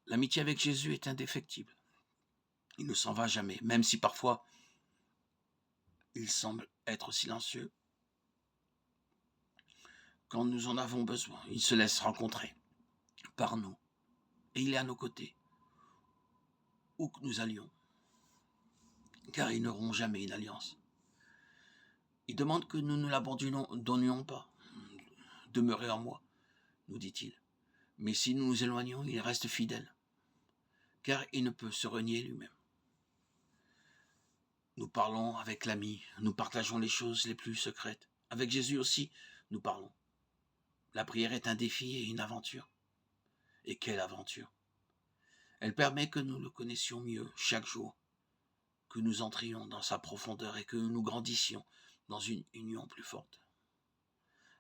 L'amitié avec Jésus est indéfectible. Il ne s'en va jamais, même si parfois il semble être silencieux. Quand nous en avons besoin, il se laisse rencontrer par nous. Et il est à nos côtés, où que nous allions, car ils n'auront jamais une alliance. Il demande que nous ne l'abandonnions pas. Demeurez en moi, nous dit-il. Mais si nous nous éloignons, il reste fidèle, car il ne peut se renier lui-même. Nous parlons avec l'ami, nous partageons les choses les plus secrètes. Avec Jésus aussi, nous parlons. La prière est un défi et une aventure. Et quelle aventure! Elle permet que nous le connaissions mieux chaque jour, que nous entrions dans sa profondeur et que nous grandissions dans une union plus forte.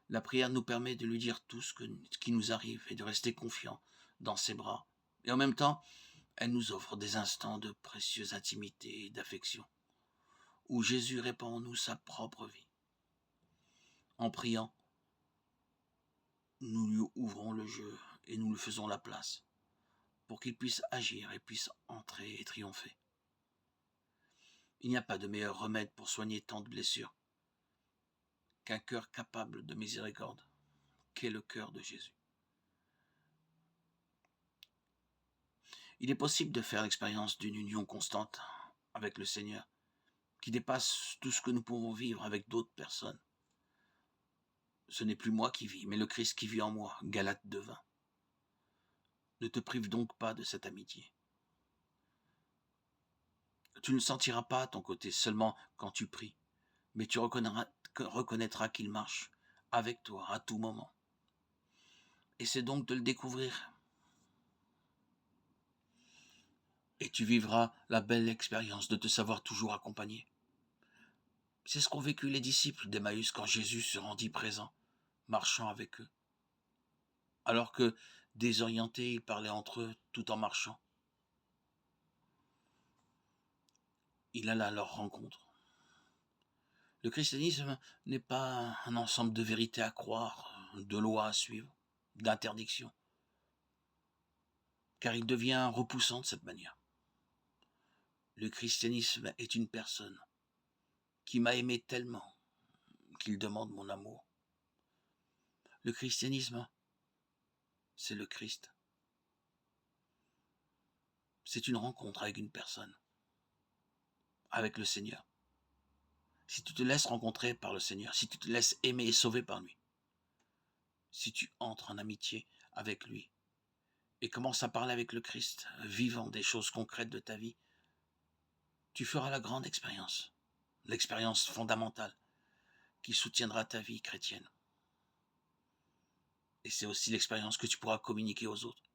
La prière nous permet de lui dire tout ce qui nous arrive et de rester confiants dans ses bras. Et en même temps, elle nous offre des instants de précieuse intimité et d'affection, où Jésus répand en nous sa propre vie. En priant, nous lui ouvrons le jeu et nous lui faisons la place, pour qu'il puisse agir et puisse entrer et triompher. Il n'y a pas de meilleur remède pour soigner tant de blessures qu'un cœur capable de miséricorde, qu'est le cœur de Jésus. Il est possible de faire l'expérience d'une union constante avec le Seigneur, qui dépasse tout ce que nous pouvons vivre avec d'autres personnes. Ce n'est plus moi qui vis, mais le Christ qui vit en moi. Galates 2:20. Ne te prive donc pas de cette amitié. Tu ne le sentiras pas à ton côté seulement quand tu pries, mais tu reconnaîtras qu'il marche avec toi à tout moment. Et c'est donc de le découvrir. Et tu vivras la belle expérience de te savoir toujours accompagné. C'est ce qu'ont vécu les disciples d'Emmaüs quand Jésus se rendit présent, marchant avec eux. Alors que, désorientés, ils parlaient entre eux tout en marchant. Il alla à leur rencontre. Le christianisme n'est pas un ensemble de vérités à croire, de lois à suivre, d'interdictions, car il devient repoussant de cette manière. Le christianisme est une personne qui m'a aimé tellement qu'il demande mon amour. Le christianisme, c'est le Christ. C'est une rencontre avec une personne, avec le Seigneur. Si tu te laisses rencontrer par le Seigneur, si tu te laisses aimer et sauver par lui, si tu entres en amitié avec lui et commences à parler avec le Christ, vivant des choses concrètes de ta vie, tu feras la grande expérience, l'expérience fondamentale qui soutiendra ta vie chrétienne. Et c'est aussi l'expérience que tu pourras communiquer aux autres.